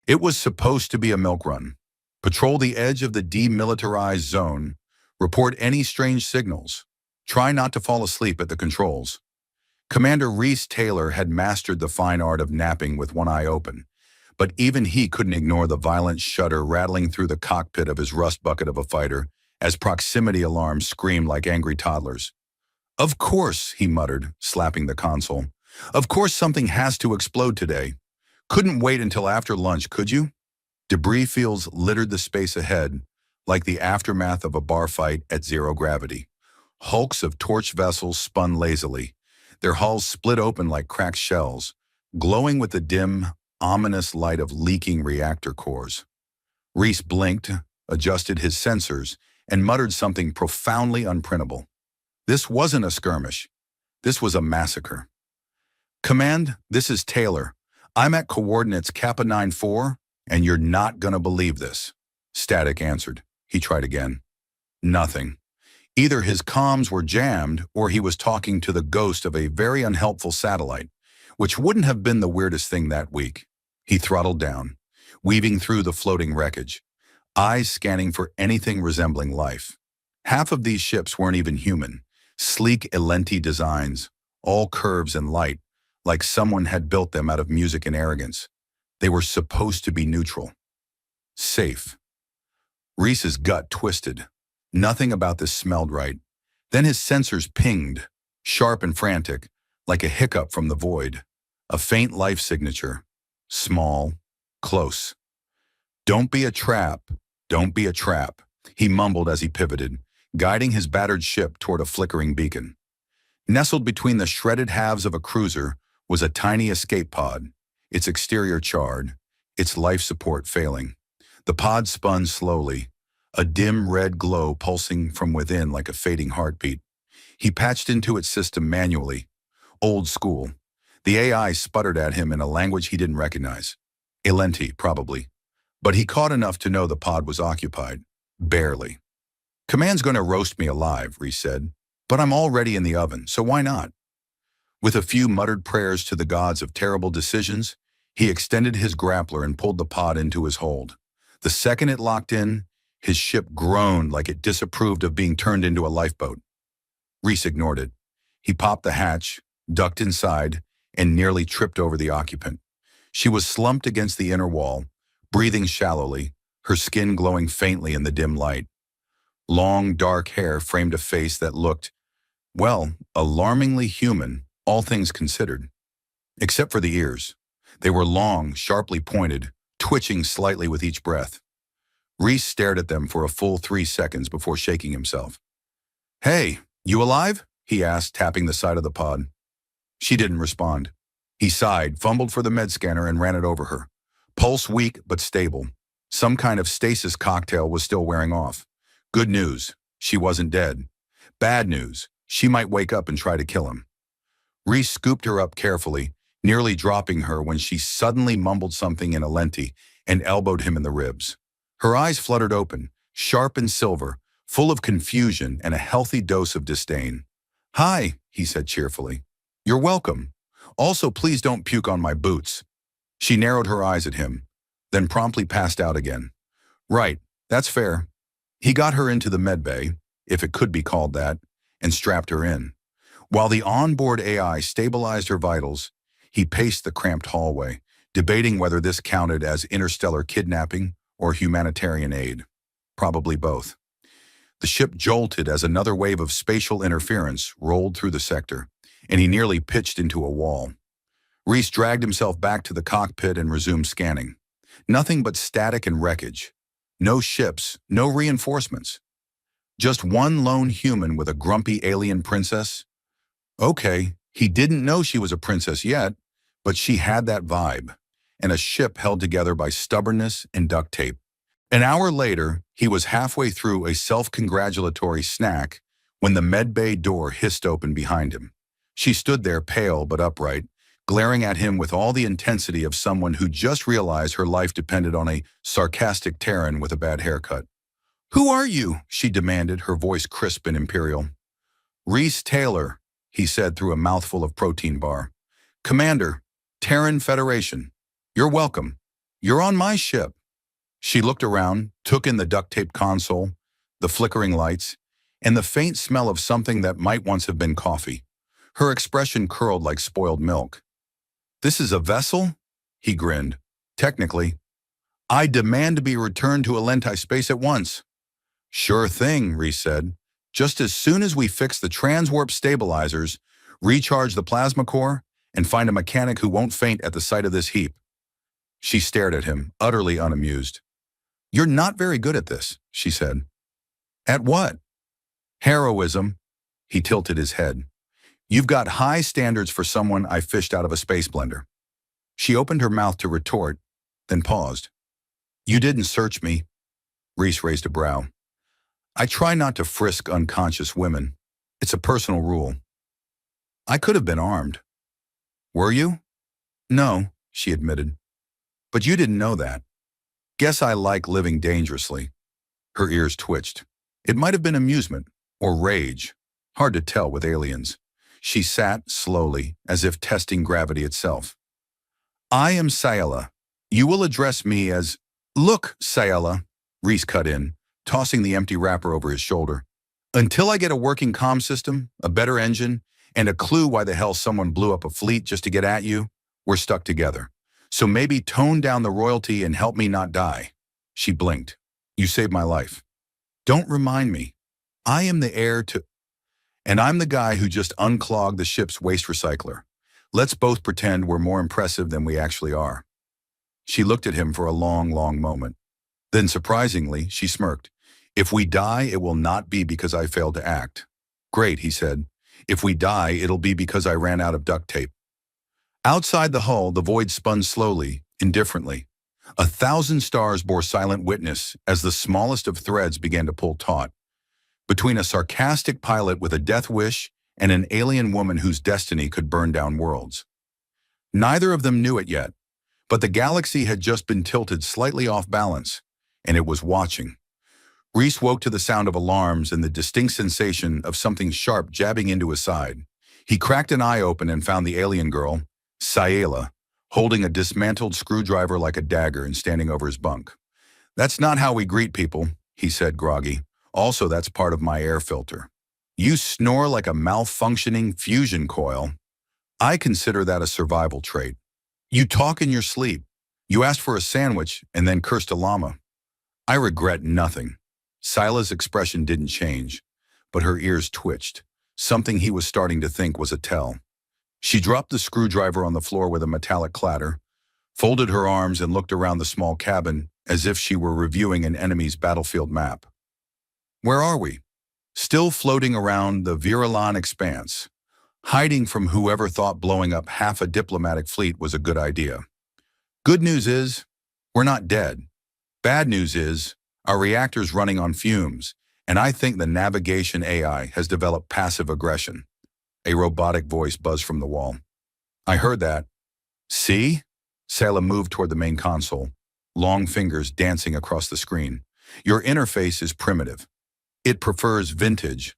It was supposed to be a milk run. Patrol the edge of the demilitarized zone, report any strange signals. Try not to fall asleep at the controls. Commander Reese Taylor had mastered the fine art of napping with one eye open, but even he couldn't ignore the violent shudder rattling through the cockpit of his rust bucket of a fighter as proximity alarms screamed like angry toddlers. "Of course," he muttered, slapping the console. "Of course something has to explode today. Couldn't wait until after lunch, could you?" Debris fields littered the space ahead, like the aftermath of a bar fight at zero gravity. Hulks of torch vessels spun lazily, their hulls split open like cracked shells, glowing with the dim, ominous light of leaking reactor cores. Reese blinked, adjusted his sensors, and muttered something profoundly unprintable. This wasn't a skirmish. This was a massacre. "Command, this is Taylor. I'm at coordinates Kappa 94, and you're not gonna believe this." Static answered. He tried again. Nothing. Either his comms were jammed, or he was talking to the ghost of a very unhelpful satellite, which wouldn't have been the weirdest thing that week. He throttled down, weaving through the floating wreckage, eyes scanning for anything resembling life. Half of these ships weren't even human, sleek Elenti designs, all curves and light, like someone had built them out of music and arrogance. They were supposed to be neutral. Safe. Reese's gut twisted. Nothing about this smelled right. Then his sensors pinged, sharp and frantic, like a hiccup from the void. A faint life signature. Small, close. "Don't be a trap. Don't be a trap," he mumbled as he pivoted, guiding his battered ship toward a flickering beacon. Nestled between the shredded halves of a cruiser was a tiny escape pod, its exterior charred, its life support failing. The pod spun slowly, a dim red glow pulsing from within like a fading heartbeat. He patched into its system manually, old school. The AI sputtered at him in a language he didn't recognize. Elenti, probably. But he caught enough to know the pod was occupied. Barely. "Command's going to roast me alive," Reese said. "But I'm already in the oven, so why not?" With a few muttered prayers to the gods of terrible decisions, he extended his grappler and pulled the pod into his hold. The second it locked in, his ship groaned like it disapproved of being turned into a lifeboat. Reese ignored it. He popped the hatch, ducked inside, and nearly tripped over the occupant. She was slumped against the inner wall, breathing shallowly, her skin glowing faintly in the dim light. Long, dark hair framed a face that looked, well, alarmingly human, all things considered. Except for the ears. They were long, sharply pointed, twitching slightly with each breath. Reese stared at them for a full 3 seconds before shaking himself. "Hey, you alive?" he asked, tapping the side of the pod. She didn't respond. He sighed, fumbled for the med scanner, and ran it over her. Pulse weak but stable. Some kind of stasis cocktail was still wearing off. Good news, she wasn't dead. Bad news, she might wake up and try to kill him. Reese scooped her up carefully, nearly dropping her when she suddenly mumbled something in Elenti and elbowed him in the ribs. Her eyes fluttered open, sharp and silver, full of confusion and a healthy dose of disdain. "Hi," he said cheerfully. "You're welcome. Also, please don't puke on my boots." She narrowed her eyes at him, then promptly passed out again. "Right, that's fair." He got her into the medbay, if it could be called that, and strapped her in. While the onboard AI stabilized her vitals, he paced the cramped hallway, debating whether this counted as interstellar kidnapping or humanitarian aid. Probably both. The ship jolted as another wave of spatial interference rolled through the sector, and he nearly pitched into a wall. Reese dragged himself back to the cockpit and resumed scanning. Nothing but static and wreckage. No ships, no reinforcements. Just one lone human with a grumpy alien princess. Okay, he didn't know she was a princess yet, but she had that vibe, and a ship held together by stubbornness and duct tape. An hour later, he was halfway through a self-congratulatory snack when the medbay door hissed open behind him. She stood there pale but upright, glaring at him with all the intensity of someone who just realized her life depended on a sarcastic Terran with a bad haircut. "Who are you?" she demanded, her voice crisp and imperial. "Reese Taylor," he said through a mouthful of protein bar. "Commander, Terran Federation. You're welcome." You're on my ship. She looked around, took in the duct-tape console, the flickering lights, and the faint smell of something that might once have been coffee. Her expression curled like spoiled milk. This is a vessel? He grinned. Technically. I demand to be returned to Alenti space at once. Sure thing, Reese said. Just as soon as we fix the transwarp stabilizers, recharge the plasma core, and find a mechanic who won't faint at the sight of this heap. She stared at him, utterly unamused. You're not very good at this, she said. At what? Heroism. He tilted his head. You've got high standards for someone I fished out of a space blender. She opened her mouth to retort, then paused. You didn't search me. Reese raised a brow. I try not to frisk unconscious women. It's a personal rule. I could have been armed. Were you? No, she admitted. But you didn't know that. Guess I like living dangerously. Her ears twitched. It might have been amusement, or rage. Hard to tell with aliens. She sat slowly, as if testing gravity itself. I am Sayala. You will address me as... Look, Sayala, Reese cut in, tossing the empty wrapper over his shoulder. Until I get a working comm system, a better engine, and a clue why the hell someone blew up a fleet just to get at you, we're stuck together. So maybe tone down the royalty and help me not die. She blinked. You saved my life. Don't remind me. I am the heir to... And I'm the guy who just unclogged the ship's waste recycler. Let's both pretend we're more impressive than we actually are. She looked at him for a long, long moment. Then, surprisingly, she smirked. If we die, it will not be because I failed to act. Great, he said. If we die, it'll be because I ran out of duct tape. Outside the hull, the void spun slowly, indifferently. 1,000 stars bore silent witness as the smallest of threads began to pull taut. Between a sarcastic pilot with a death wish and an alien woman whose destiny could burn down worlds. Neither of them knew it yet, but the galaxy had just been tilted slightly off balance, and it was watching. Reese woke to the sound of alarms and the distinct sensation of something sharp jabbing into his side. He cracked an eye open and found the alien girl, Sayala, holding a dismantled screwdriver like a dagger and standing over his bunk. That's not how we greet people, he said groggy. Also, that's part of my air filter. You snore like a malfunctioning fusion coil. I consider that a survival trait. You talk in your sleep. You asked for a sandwich and then cursed a llama. I regret nothing. Sila's expression didn't change, but her ears twitched, something he was starting to think was a tell. She dropped the screwdriver on the floor with a metallic clatter, folded her arms and looked around the small cabin as if she were reviewing an enemy's battlefield map. Where are we? Still floating around the Virilan expanse, hiding from whoever thought blowing up half a diplomatic fleet was a good idea. Good news is, we're not dead. Bad news is, our reactor's running on fumes, and I think the navigation AI has developed passive aggression. A robotic voice buzzed from the wall. I heard that. See? Sayla moved toward the main console, long fingers dancing across the screen. Your interface is primitive. It prefers vintage.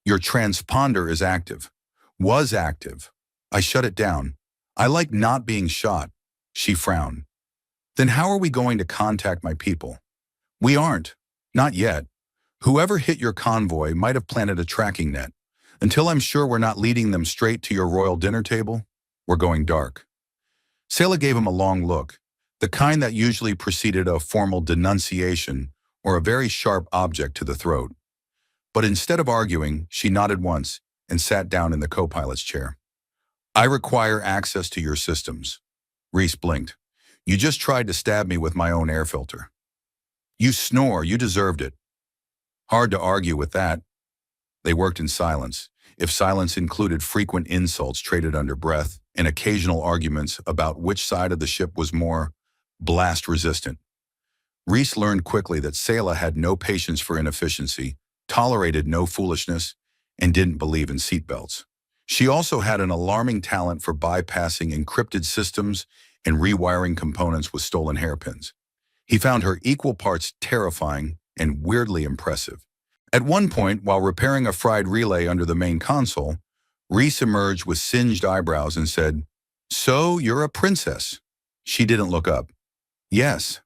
Your transponder is active. Was active. I shut it down. I like not being shot. She frowned. Then how are we going to contact my people? We aren't. Not yet. Whoever hit your convoy might have planted a tracking net. Until I'm sure we're not leading them straight to your royal dinner table, we're going dark. Sayla gave him a long look, the kind that usually preceded a formal denunciation or a very sharp object to the throat. But instead of arguing, she nodded once and sat down in the co-pilot's chair. I require access to your systems. Reese blinked. You just tried to stab me with my own air filter. You snore, you deserved it. Hard to argue with that. They worked in silence, if silence included frequent insults traded under breath and occasional arguments about which side of the ship was more blast-resistant. Reese learned quickly that Sayla had no patience for inefficiency, tolerated no foolishness, and didn't believe in seatbelts. She also had an alarming talent for bypassing encrypted systems and rewiring components with stolen hairpins. He found her equal parts terrifying and weirdly impressive. At one point, while repairing a fried relay under the main console, Reese emerged with singed eyebrows and said, "So, you're a princess." She didn't look up. Yes.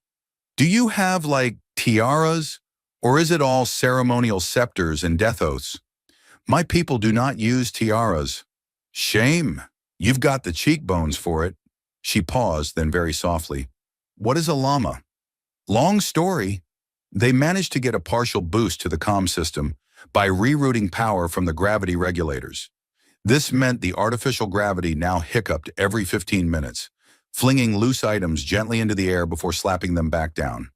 Do you have, like, tiaras? Or is it all ceremonial scepters and death oaths? My people do not use tiaras. Shame. You've got the cheekbones for it. She paused, then very softly. What is a llama? Long story. They managed to get a partial boost to the comm system by rerouting power from the gravity regulators. This meant the artificial gravity now hiccuped every 15 minutes, flinging loose items gently into the air before slapping them back down.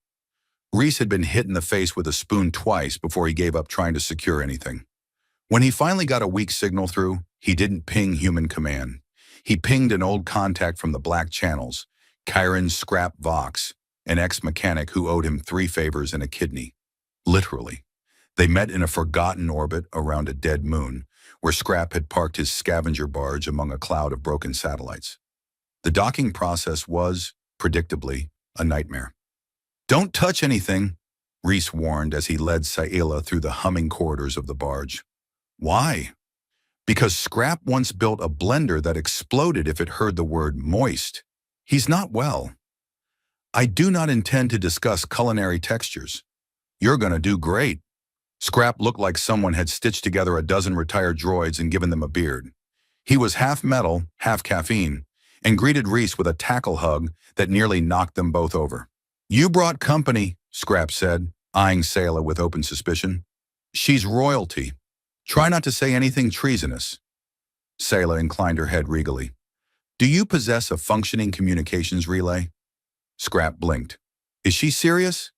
Reese had been hit in the face with a spoon twice before he gave up trying to secure anything. When he finally got a weak signal through, he didn't ping human command. He pinged an old contact from the Black Channels, Kyron Scrap Vox, an ex-mechanic who owed him 3 favors and a kidney. Literally. They met in a forgotten orbit around a dead moon, where Scrap had parked his scavenger barge among a cloud of broken satellites. The docking process was, predictably, a nightmare. Don't touch anything, Reese warned as he led Saela through the humming corridors of the barge. Why? Because Scrap once built a blender that exploded if it heard the word moist. He's not well. I do not intend to discuss culinary textures. You're gonna do great. Scrap looked like someone had stitched together a dozen retired droids and given them a beard. He was half metal, half caffeine, and greeted Reese with a tackle hug that nearly knocked them both over. You brought company, Scrap said, eyeing Sayla with open suspicion. She's royalty. Try not to say anything treasonous. Sayla inclined her head regally. Do you possess a functioning communications relay? Scrap blinked. Is she serious?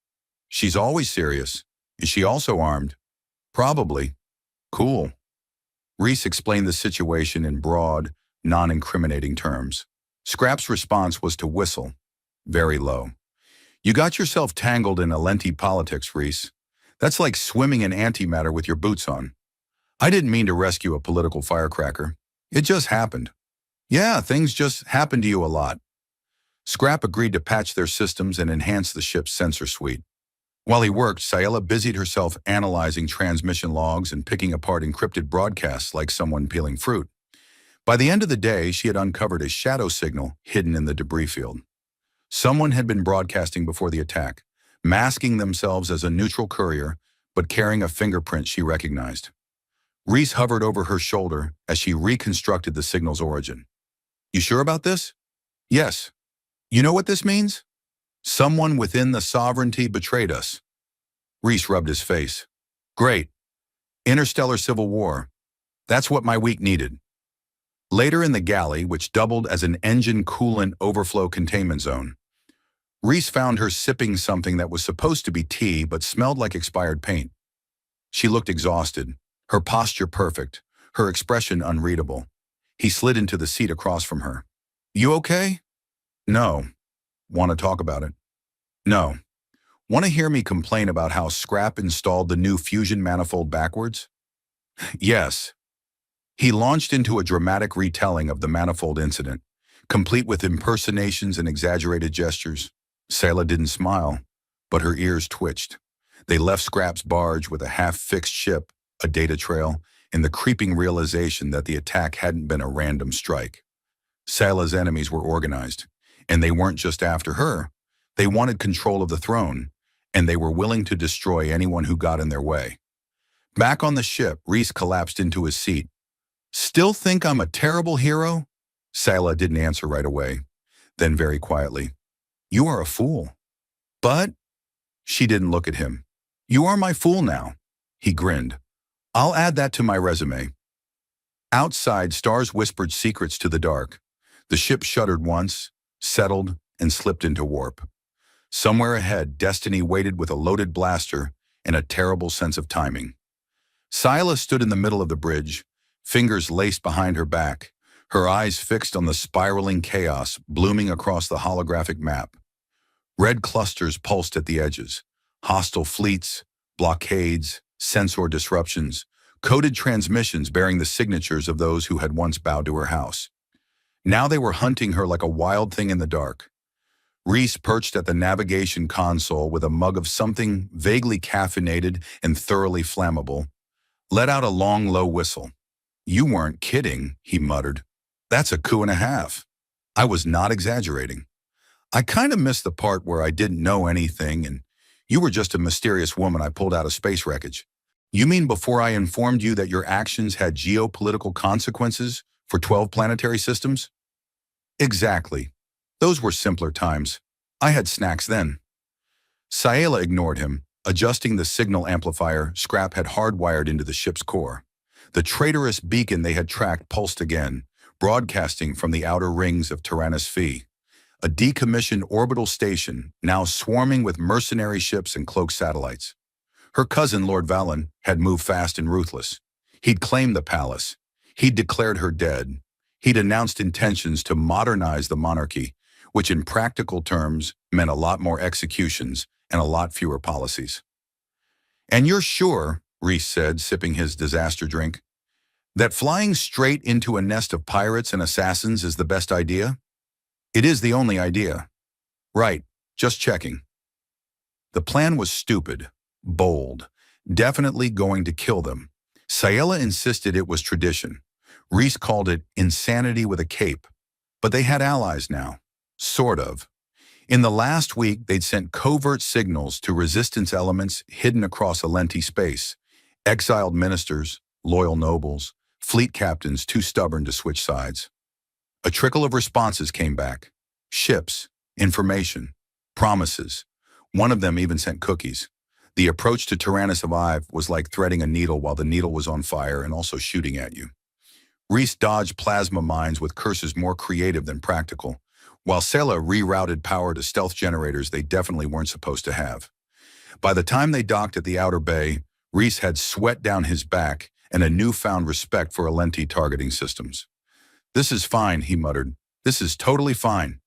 She's always serious. Is she also armed? Probably. Cool. Reese explained the situation in broad, non-incriminating terms. Scrap's response was to whistle, very low. You got yourself tangled in Alenti politics, Reese. That's like swimming in antimatter with your boots on. I didn't mean to rescue a political firecracker. It just happened. Yeah, things just happen to you a lot. Scrap agreed to patch their systems and enhance the ship's sensor suite. While he worked, Sayela busied herself analyzing transmission logs and picking apart encrypted broadcasts like someone peeling fruit. By the end of the day, she had uncovered a shadow signal hidden in the debris field. Someone had been broadcasting before the attack, masking themselves as a neutral courier, but carrying a fingerprint she recognized. Reese hovered over her shoulder as she reconstructed the signal's origin. You sure about this? Yes. You know what this means? Someone within the sovereignty betrayed us. Reese rubbed his face. Great. Interstellar civil war. That's what my week needed. Later in the galley, which doubled as an engine coolant overflow containment zone, Reese found her sipping something that was supposed to be tea but smelled like expired paint. She looked exhausted, her posture perfect, her expression unreadable. He slid into the seat across from her. You okay? No. Want to talk about it? No. Want to hear me complain about how Scrap installed the new fusion manifold backwards? Yes. He launched into a dramatic retelling of the manifold incident, complete with impersonations and exaggerated gestures. Sayla didn't smile, but her ears twitched. They left Scrap's barge with a half-fixed ship, a data trail, and the creeping realization that the attack hadn't been a random strike. Sayla's enemies were organized, and they weren't just after her. They wanted control of the throne, and they were willing to destroy anyone who got in their way. Back on the ship, Reese collapsed into his seat. Still think I'm a terrible hero? Sayla didn't answer right away. Then very quietly, you are a fool. But she didn't look at him. You are my fool now. He grinned. I'll add that to my resume. Outside, stars whispered secrets to the dark. The ship shuddered once, settled, and slipped into warp. Somewhere ahead, destiny waited with a loaded blaster and a terrible sense of timing. Sayla stood in the middle of the bridge, fingers laced behind her back, her eyes fixed on the spiraling chaos blooming across the holographic map. Red clusters pulsed at the edges, hostile fleets, blockades, sensor disruptions, coded transmissions bearing the signatures of those who had once bowed to her house. Now they were hunting her like a wild thing in the dark. Reese perched at the navigation console with a mug of something vaguely caffeinated and thoroughly flammable, let out a long, low whistle. You weren't kidding, he muttered. That's a coup and a half. I was not exaggerating. I kind of missed the part where I didn't know anything and you were just a mysterious woman I pulled out of space wreckage. You mean before I informed you that your actions had geopolitical consequences for 12 planetary systems? Exactly. Those were simpler times. I had snacks then. Sayela ignored him, adjusting the signal amplifier Scrap had hardwired into the ship's core. The traitorous beacon they had tracked pulsed again, broadcasting from the outer rings of Tyrannus Phi, a decommissioned orbital station now swarming with mercenary ships and cloaked satellites. Her cousin, Lord Valen, had moved fast and ruthless. He'd claimed the palace. He'd declared her dead. He'd announced intentions to modernize the monarchy, which in practical terms meant a lot more executions and a lot fewer policies. And you're sure, Reese said, sipping his disaster drink, that flying straight into a nest of pirates and assassins is the best idea? It is the only idea. Right, just checking. The plan was stupid, bold, definitely going to kill them. Sayela insisted it was tradition. Reese called it insanity with a cape. But they had allies now. Sort of. In the last week, they'd sent covert signals to resistance elements hidden across Alenti space. Exiled ministers, loyal nobles, fleet captains too stubborn to switch sides. A trickle of responses came back. Ships, information, promises. One of them even sent cookies. The approach to Tyrannus Survive was like threading a needle while the needle was on fire and also shooting at you. Reese dodged plasma mines with curses more creative than practical, while Sela rerouted power to stealth generators they definitely weren't supposed to have. By the time they docked at the outer bay, Reese had sweat down his back and a newfound respect for Alenti targeting systems. "This is fine," he muttered. "This is totally fine.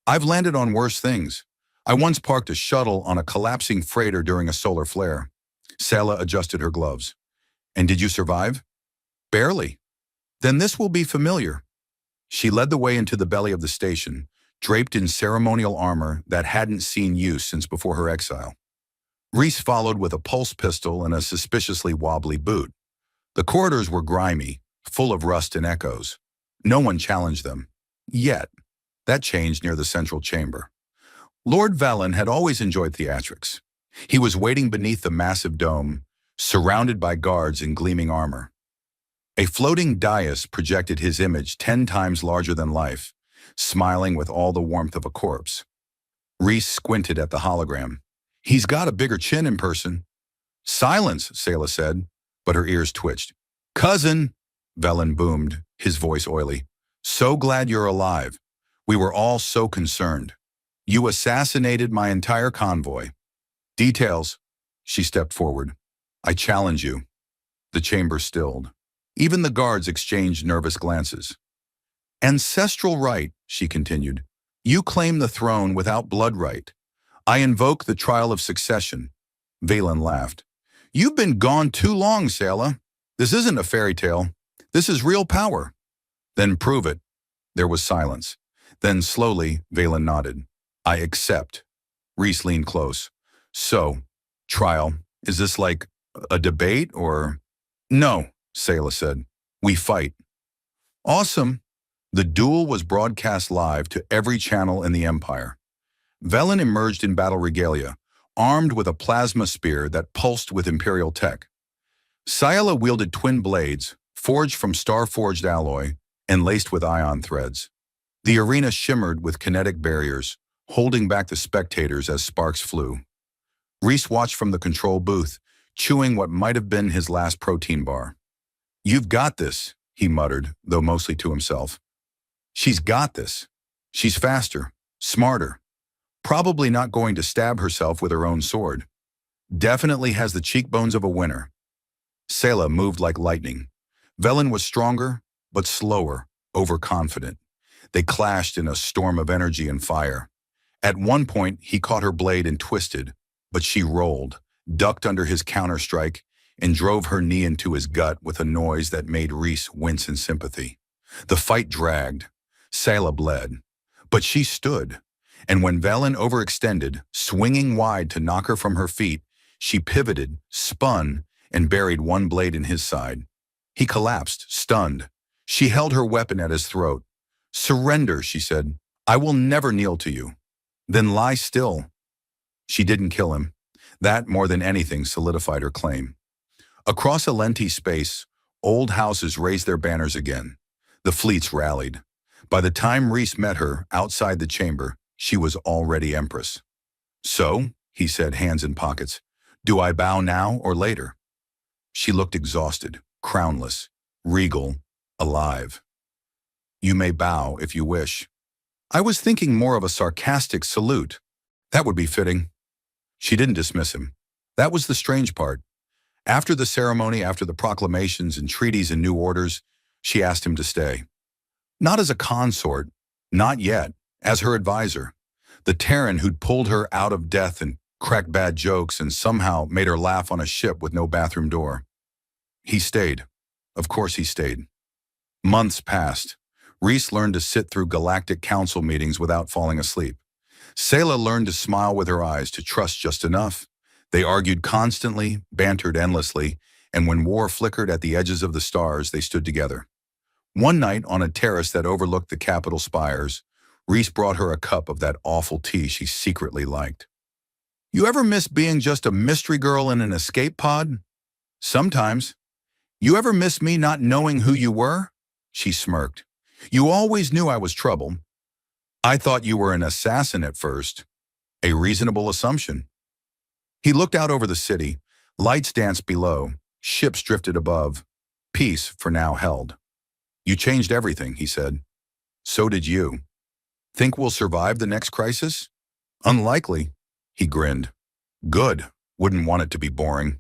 I've landed on worse things. I once parked a shuttle on a collapsing freighter during a solar flare." Sela adjusted her gloves. "And did you survive?" "Barely." "Then this will be familiar." She led the way into the belly of the station, draped in ceremonial armor that hadn't seen use since before her exile. Reese followed with a pulse pistol and a suspiciously wobbly boot. The corridors were grimy, full of rust and echoes. No one challenged them. Yet. That changed near the central chamber. Lord Valen had always enjoyed theatrics. He was waiting beneath the massive dome, surrounded by guards in gleaming armor. A floating dais projected his image 10 times larger than life, smiling with all the warmth of a corpse. Reese squinted at the hologram. "He's got a bigger chin in person." "Silence," Sayla said, but her ears twitched. "Cousin," Velen boomed, his voice oily. "So glad you're alive. We were all so concerned. You assassinated my entire convoy." "Details." She stepped forward. "I challenge you." The chamber stilled. Even the guards exchanged nervous glances. "Ancestral right," she continued. "You claim the throne without blood right. I invoke the trial of succession." Valen laughed. "You've been gone too long, Sayla. This isn't a fairy tale. This is real power." "Then prove it." There was silence. Then slowly, Valen nodded. "I accept." Reese leaned close. "So, trial, is this like a debate or?" "No," Sayla said. "We fight." "Awesome." The duel was broadcast live to every channel in the Empire. Velen emerged in battle regalia, armed with a plasma spear that pulsed with Imperial tech. Sayala wielded twin blades, forged from star-forged alloy and laced with ion threads. The arena shimmered with kinetic barriers, holding back the spectators as sparks flew. Reese watched from the control booth, chewing what might have been his last protein bar. "You've got this," he muttered, though mostly to himself. "She's got this. She's faster, smarter. Probably not going to stab herself with her own sword. Definitely has the cheekbones of a winner." Sayla moved like lightning. Velen was stronger, but slower, overconfident. They clashed in a storm of energy and fire. At one point, he caught her blade and twisted, but she rolled, ducked under his counterstrike, and drove her knee into his gut with a noise that made Reese wince in sympathy. The fight dragged. Sayla bled. But she stood, and when Velen overextended, swinging wide to knock her from her feet, she pivoted, spun, and buried one blade in his side. He collapsed, stunned. She held her weapon at his throat. "Surrender," she said. "I will never kneel to you." Then lie still. She didn't kill him. That, more than anything, solidified her claim. Across a lengthy space, old houses raised their banners again. The fleets rallied. By the time Reese met her outside the chamber, she was already empress. "So," he said, hands in pockets, "do I bow now or later?" She looked exhausted, crownless, regal, alive. "You may bow if you wish." "I was thinking more of a sarcastic salute. That would be fitting." She didn't dismiss him. That was the strange part. After the ceremony, after the proclamations and treaties and new orders, she asked him to stay. Not as a consort, not yet, as her advisor. The Terran who'd pulled her out of death and cracked bad jokes and somehow made her laugh on a ship with no bathroom door. He stayed. Of course he stayed. Months passed. Reese learned to sit through Galactic Council meetings without falling asleep. Sayla learned to smile with her eyes, to trust just enough. They argued constantly, bantered endlessly, and when war flickered at the edges of the stars, they stood together. One night, on a terrace that overlooked the Capitol spires, Reese brought her a cup of that awful tea she secretly liked. "You ever miss being just a mystery girl in an escape pod?" "Sometimes." "You ever miss me not knowing who you were?" She smirked. "You always knew I was trouble." "I thought you were an assassin at first." "A reasonable assumption." He looked out over the city. Lights danced below. Ships drifted above. Peace, for now, held. "You changed everything," he said. "So did you. Think we'll survive the next crisis?" "Unlikely." He grinned. "Good. Wouldn't want it to be boring."